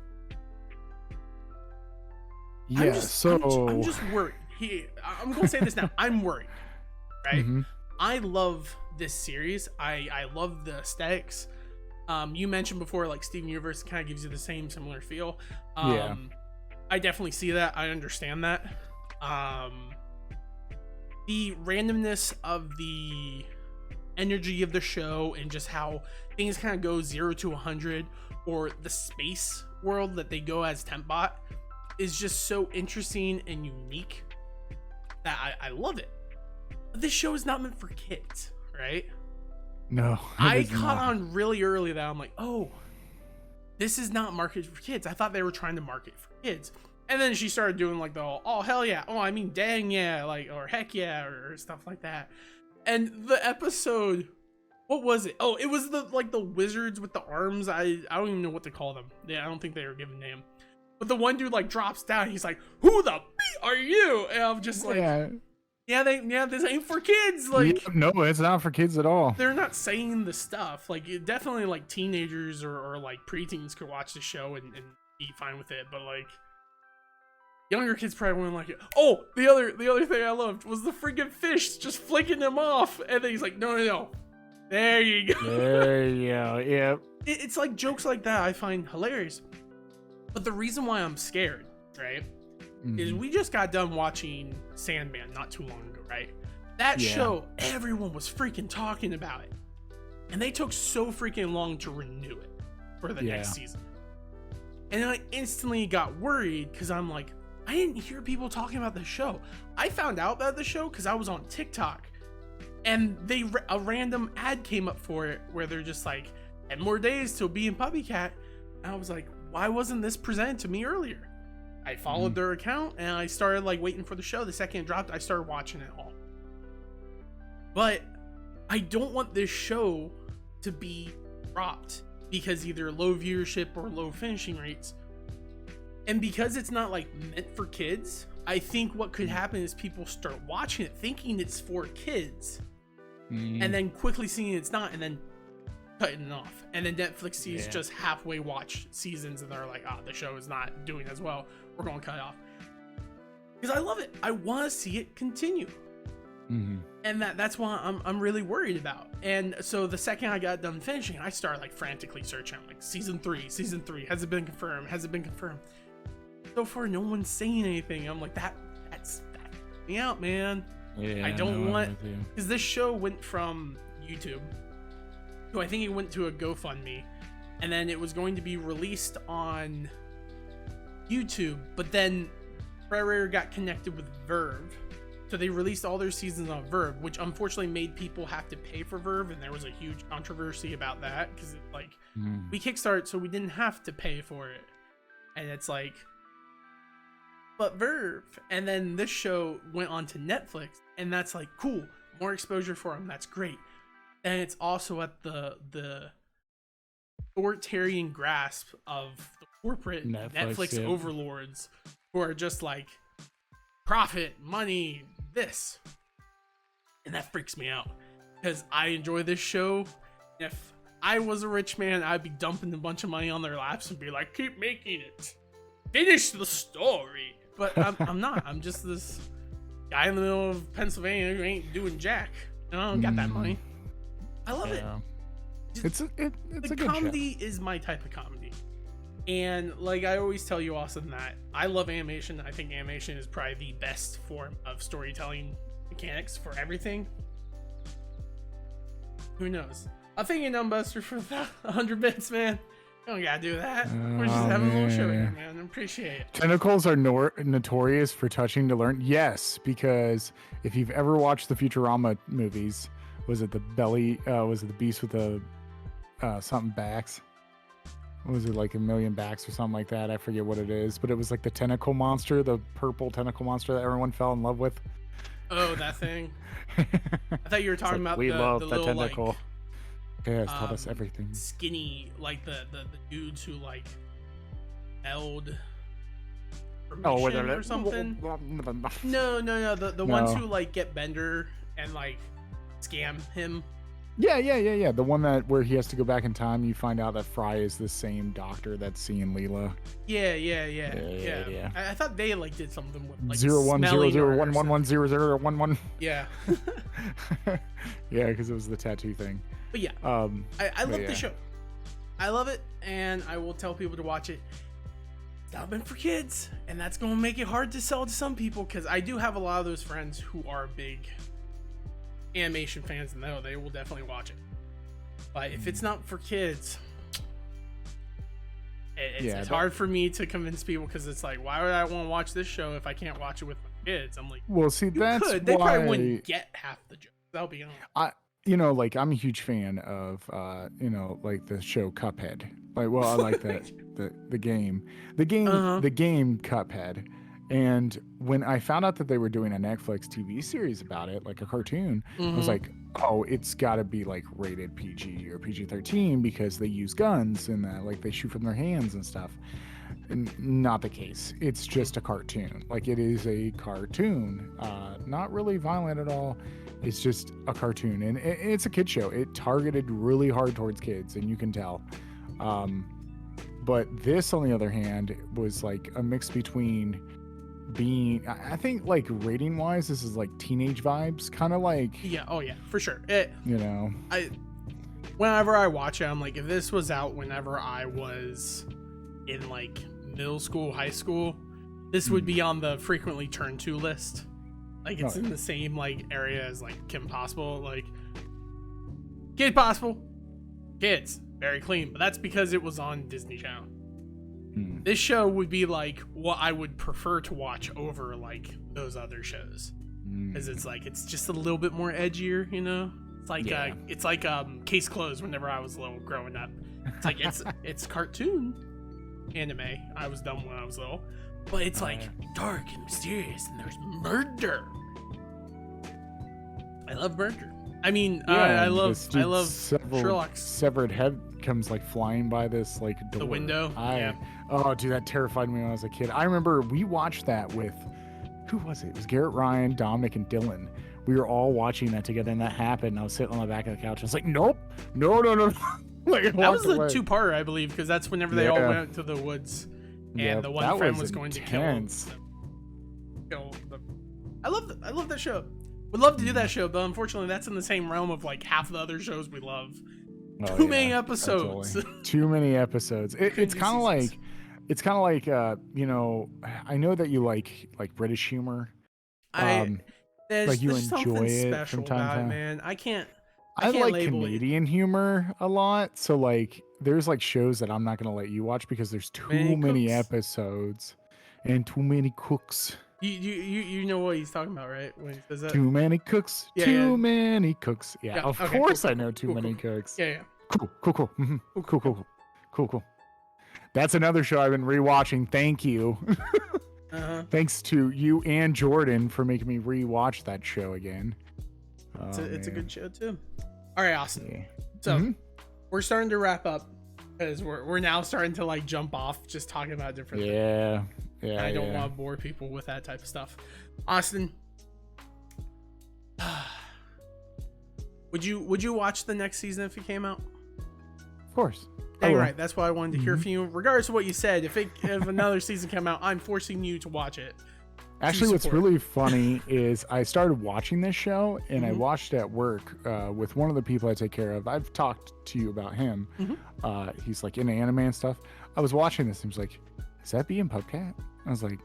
S2: Yeah,
S1: I'm just worried. I'm gonna say this now. I'm worried, right? I love this series. I love the aesthetics. You mentioned before, like Steven Universe kind of gives you the similar feel. I definitely see that. I understand that. The randomness of the energy of the show and just how things kind of go 0 to 100, or the space world that they go as Tempbot, is just so interesting and unique that I love it. But this show is not meant for kids, right?
S2: No.
S1: I caught on really early that I'm like, oh, this is not marketed for kids. I thought they were trying to market for kids. And then she started doing like the whole, oh hell yeah, oh I mean dang yeah, like, or heck yeah, or stuff like that. And the episode, what was it? Oh, it was the wizards with the arms. I don't even know what to call them. Yeah, I don't think they were given a name. But the one dude like drops down. He's like, "Who the beat are you?" And I'm just like, yeah, this ain't for kids. Like,
S2: yeah, no, it's not for kids at all.
S1: They're not saying the stuff. Like, definitely like teenagers or like preteens could watch the show and be fine with it. But like, younger kids probably wouldn't like it. Oh, the other thing I loved was the freaking fish just flicking him off, and then he's like, no. There you go.
S2: There you go. Yep.
S1: It's like jokes like that I find hilarious. But the reason why I'm scared, right, is we just got done watching Sandman not too long ago, right? That show, everyone was freaking talking about it. And they took so freaking long to renew it for the next season. And then I instantly got worried because I'm like, I didn't hear people talking about the show. I found out about the show because I was on TikTok. And a random ad came up for it where they're just like, 10 more days till be in Puppycat. And I was like, why wasn't this presented to me earlier? I followed their account and I started like waiting for the show. The second it dropped, I started watching it all. But I don't want this show to be dropped because either low viewership or low finishing rates. And because it's not like meant for kids, I think what could happen is people start watching it thinking it's for kids and then quickly seeing it's not and then cutting it off. And then Netflix sees just halfway watch seasons and they're like, the show is not doing as well. We're going to cut it off. Because I love it. I want to see it continue. And that's why I'm really worried about. And so the second I got done finishing, I started like frantically searching like season 3, has it been confirmed? So far no one's saying anything. I'm like, that's me out, man. I don't want, because this show went from YouTube to, I think it went to a GoFundMe, and then it was going to be released on YouTube, but then Rare got connected with Verve, so they released all their seasons on Verve, which unfortunately made people have to pay for Verve, and there was a huge controversy about that because it's like we kickstart so we didn't have to pay for it, and it's like, but Verve, and then this show went on to Netflix, and that's like cool, more exposure for them, that's great. And it's also at the authoritarian grasp of the corporate Netflix overlords who are just like, profit, money, this. And that freaks me out because I enjoy this show. If I was a rich man, I'd be dumping a bunch of money on their laps and be like, keep making it. Finish the story. But I'm not. I'm just this guy in the middle of Pennsylvania who ain't doing jack. And I don't got that money. I love it.
S2: It's a good
S1: comedy
S2: show.
S1: is my type of comedy. And like I always tell you, Austin, that I love animation. I think animation is probably the best form of storytelling mechanics for everything. Who knows? I think you're Buster for 100 bits, man. You don't gotta do that. We're just having a little show here, man. I appreciate it.
S2: Tentacles are notorious for touching to learn. Yes, because if you've ever watched the Futurama movies, was it the beast with the something backs? Was it like a million backs or something like that? I forget what it is, but it was like the tentacle monster, the purple tentacle monster that everyone fell in love with.
S1: Oh, that thing. I thought you were talking about
S2: we love
S1: the
S2: the
S1: little
S2: tentacle.
S1: like,
S2: Yeah, it's taught us everything.
S1: Skinny, like the dudes who like held or something. No. The ones who like get Bender and like scam him.
S2: Yeah. The one where he has to go back in time. You find out that Fry is the same doctor that's seeing Leela.
S1: Yeah. I thought they like did something with like
S2: 0100111011.
S1: Yeah.
S2: Yeah, because it was the tattoo thing.
S1: But yeah, I love the show. I love it, and I will tell people to watch it. It's not meant for kids, and that's going to make it hard to sell to some people, because I do have a lot of those friends who are big animation fans, and they will definitely watch it. But if it's not for kids, it's hard for me to convince people, because it's like, why would I want to watch this show if I can't watch it with my kids? I'm like,
S2: well, see, that's
S1: they
S2: why
S1: probably wouldn't get half the joke. That'll be honest.
S2: you know, like I'm a huge fan of you know, like the show Cuphead. Like, well, I like the game,
S1: Uh-huh.
S2: the game Cuphead. And when I found out that they were doing a Netflix TV series about it, like a cartoon, I was
S1: Mm-hmm.
S2: like, oh, it's got to be like rated PG or PG-13 because they use guns and like they shoot from their hands and stuff. Not the case. It's just a cartoon. Like it is a cartoon, not really violent at all. It's just a cartoon, and it's a kid show. It targeted really hard towards kids, and you can tell. Um, but this, on the other hand, was like a mix between being. I think like rating wise, this is like teenage vibes, kind of like
S1: Yeah. Oh yeah, for sure.
S2: you know.
S1: Whenever I watch it, I'm like, if this was out whenever I was in like middle school, high school, this would be on the frequently turned to list. Like it's in the same like area as like Kim Possible, like Kid Possible, kids, very clean, but that's because it was on Disney Channel. This show would be like what I would prefer to watch over like those other shows, because it's like it's just a little bit more edgier, you know. It's like Case Closed. Whenever I was little growing up, it's like it's cartoon anime. I was dumb when I was little, but it's like dark and mysterious, and there's murder. I love murder. I mean, I love Sherlock's
S2: severed head comes like flying by this like door.
S1: The window.
S2: Oh, dude, that terrified me when I was a kid. I remember we watched that with who was it? It was Garrett, Ryan, Dominic, and Dylan. We were all watching that together, and that happened. And I was sitting on the back of the couch. I was like, nope, no. Like,
S1: that was the two-parter, I believe, because that's whenever they all went to the woods, and the one friend was going to kill them. I love that show. Would love to do that show, but unfortunately, that's in the same realm of like half the other shows we love. Too many episodes.
S2: Totally. Too many episodes. It's kind of like, you know, I know that you like British humor.
S1: There's
S2: you
S1: something
S2: enjoy it
S1: special
S2: from time to
S1: about it,
S2: time.
S1: man. I can't
S2: I like
S1: label
S2: Canadian humor a lot, so like there's like shows that I'm not gonna let you watch because there's too many episodes and too many cooks.
S1: You know what he's talking about, right? When he says that.
S2: Too many cooks. Too many cooks. Yeah, of course I know too many cooks.
S1: Yeah.
S2: Cool. Mm-hmm. Cool. That's another show I've been rewatching. Thank you. Thanks to you and Jordan for making me rewatch that show again.
S1: It's a good show too. All right, Austin. Yeah. So we're starting to wrap up because we're now starting to like jump off just talking about different things. Yeah. I don't want to bore people with that type of stuff. Austin, would you watch the next season if it came out?
S2: Of course.
S1: Dang right. That's why I wanted to hear from you. Regardless of what you said, if another season came out, I'm forcing you to watch it.
S2: Actually, what's really funny is I started watching this show and I watched it at work with one of the people I take care of. I've talked to you about him. He's like into anime and stuff. I was watching this and he was like, is that being Puppycat? I was like,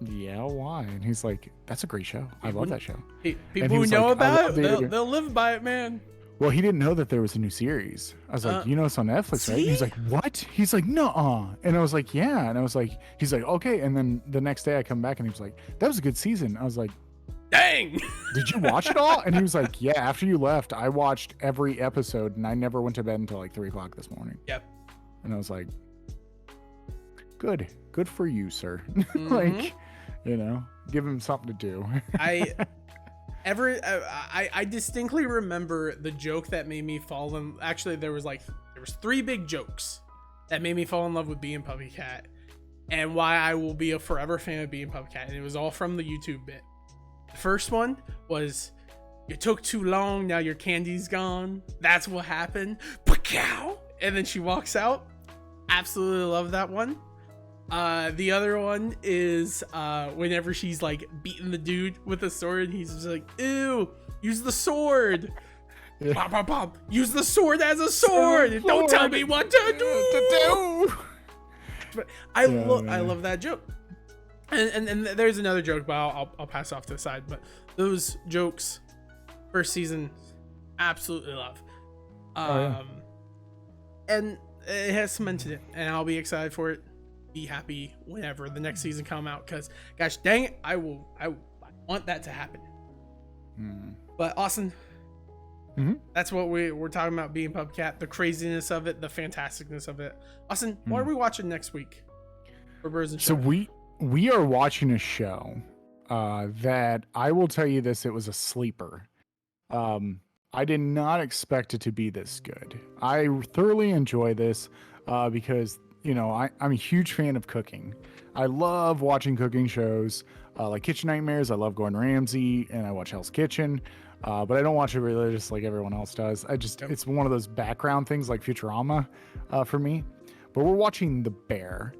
S2: yeah, why? And he's like, that's a great show. I love that show.
S1: People who know about it, they'll live by it, man.
S2: Well, he didn't know that there was a new series. I was like, you know, it's on Netflix, right? And he's like, what? He's like, nuh-uh. And I was like, yeah. And I was like, he's like, okay. And then the next day I come back and he was like, that was a good season. I was like,
S1: dang.
S2: Did you watch it all? And he was like, yeah, after you left, I watched every episode and I never went to bed until like 3 o'clock this morning.
S1: Yep.
S2: And I was like, good for you, sir. Like, you know, give him something to do.
S1: I distinctly remember the joke that made me fall in. Actually, there was 3 big jokes that made me fall in love with being Puppycat, and why I will be a forever fan of being Puppycat. And it was all from the YouTube bit. The first one was, "You took too long. Now your candy's gone. That's what happened." Pacow! And then she walks out. Absolutely love that one. The other one is whenever she's like beating the dude with a sword, he's just like, ew, use the sword. Pop, pop, pop. Use the sword as a sword. Don't tell me what to do. But I love that joke. And there's another joke, but I'll pass off to the side. But those jokes, first season, absolutely love. And it has cemented it, and I'll be excited for it. Be happy whenever the next season come out, because gosh dang it, I want that to happen. But Austin, That's what we're talking about, being Puppycat, the craziness of it, the fantasticness of it. Austin, what are we watching next week for Bros and Show?
S2: So we are watching a show that I will tell you this, it was a sleeper. I did not expect it to be this good. I thoroughly enjoy this because, you know, I'm a huge fan of cooking. I love watching cooking shows like Kitchen Nightmares. I love Gordon Ramsay, and I watch Hell's Kitchen. But I don't watch it religious like everyone else does. It's one of those background things like Futurama for me. But we're watching The Bear,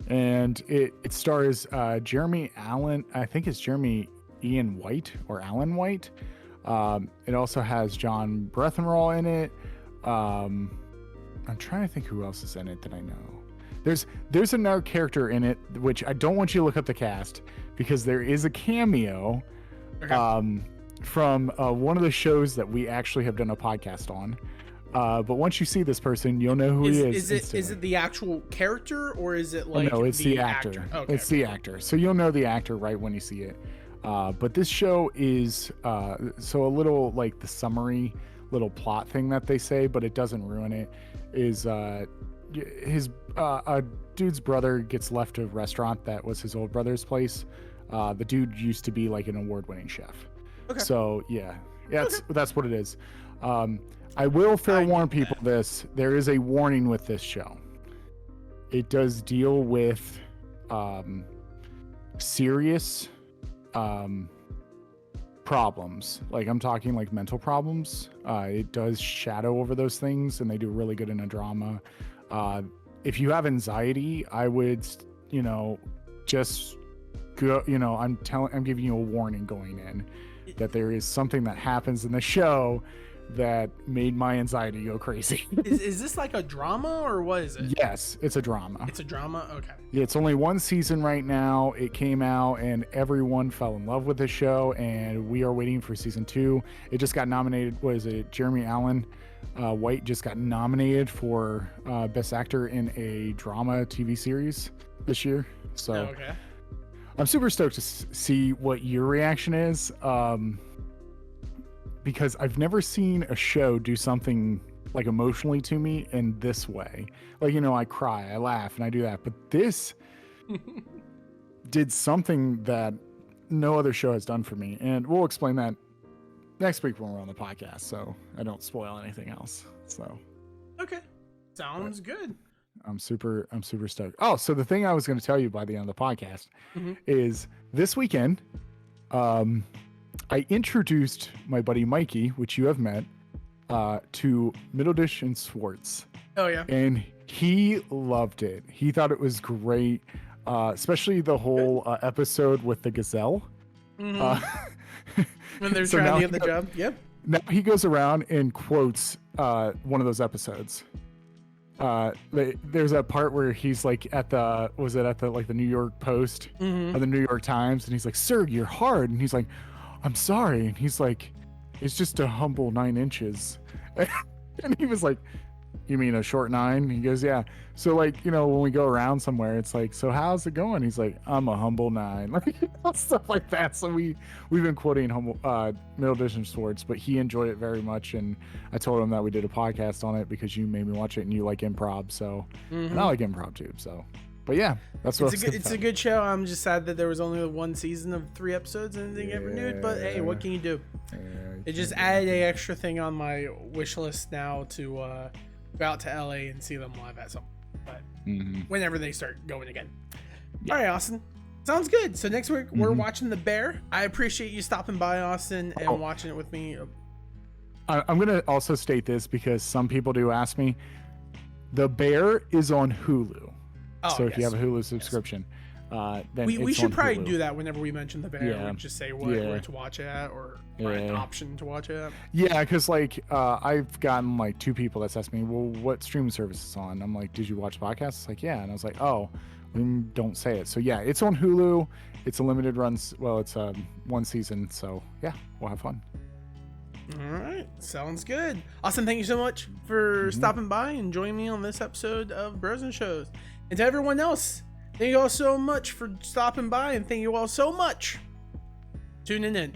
S2: and it stars Jeremy Allen. I think it's Jeremy Ian White or Allen White. It also has John Brethenroll in it. I'm trying to think who else is in it that I know. There's another character in it, which I don't want you to look up the cast because there is a cameo from one of the shows that we actually have done a podcast on. But once you see this person, you'll know who he is.
S1: Is it the actual character, or is it like
S2: no, it's the actor.
S1: Okay.
S2: It's the actor. So you'll know the actor right when you see it. But this show is so a little like the summary little plot thing that they say, but it doesn't ruin it, is his a dude's brother gets left a restaurant that was his old brother's place. The dude used to be like an award-winning chef. Okay. So yeah, that's what it is. I will fair warn people this. There is a warning with this show. It does deal with serious problems. Like I'm talking like mental problems. It does shadow over those things, and they do really good in a drama. If you have anxiety, I would, just go, I'm giving you a warning going in that there is something that happens in the show that made my anxiety go crazy.
S1: Is this like a drama, or what is it?
S2: Yes, it's a drama.
S1: It's a drama? Okay. Yeah,
S2: it's only one season right now. It came out and everyone fell in love with the show, and we are waiting for season 2. It just got nominated. What is it? Jeremy Allen White just got nominated for Best Actor in a Drama TV series this year. So
S1: okay.
S2: I'm super stoked to see what your reaction is. Because I've never seen a show do something like emotionally to me in this way. Like, I cry, I laugh, and I do that. But this did something that no other show has done for me. And we'll explain that next week when we're on the podcast, so I don't spoil anything else. So
S1: okay. Sounds good.
S2: I'm super stoked. Oh, so the thing I was going to tell you by the end of the podcast is this weekend, I introduced my buddy Mikey, which you have met, to Middle Dish and Swartz.
S1: Oh, yeah.
S2: And he loved it. He thought it was great, especially the whole episode with the gazelle.
S1: Mm-hmm. When they're trying to get the job. Yep.
S2: Now he goes around and quotes one of those episodes. There's a part where he's like at the New York Post or the New York Times, and he's like, "Sir, you're hard," and he's like, "I'm sorry," and he's like, "It's just a humble 9 inches," and he was like, "You mean a short 9?" He goes, "Yeah." So like, when we go around somewhere, it's like, "So how's it going?" He's like, "I'm a humble 9," like stuff like that. So we've been quoting Middle Dish and Swords, but he enjoyed it very much, and I told him that we did a podcast on it because you made me watch it, and you like improv, so and I like improv too. So, but yeah, that's what
S1: it's a good show. I'm just sad that there was only one season of 3 episodes and they get renewed. But hey, what can you do? It just added an extra thing on my wish list now to go out to LA and see them live at some. But whenever they start going again. Yeah. All right, Austin. Sounds good. So next week we're watching The Bear. I appreciate you stopping by, Austin, and watching it with me.
S2: I'm going to also state this because some people do ask me. The Bear is on Hulu. So if you have a Hulu subscription, then
S1: we should probably do that whenever we mention The Bear. Yeah. Just say where to watch it at, or an option to watch it at. Yeah,
S2: because I've gotten like 2 people that's asked me, well, what streaming service is on? I'm like, did you watch the podcast? It's like, yeah. And I was like, oh, don't say it. So yeah, it's on Hulu. It's a limited run. Well, it's 1 season. So yeah, we'll have fun.
S1: All right, sounds good. Austin, thank you so much for stopping by and joining me on this episode of Bros and Shows. And to everyone else, thank you all so much for stopping by, and thank you all so much tuning in.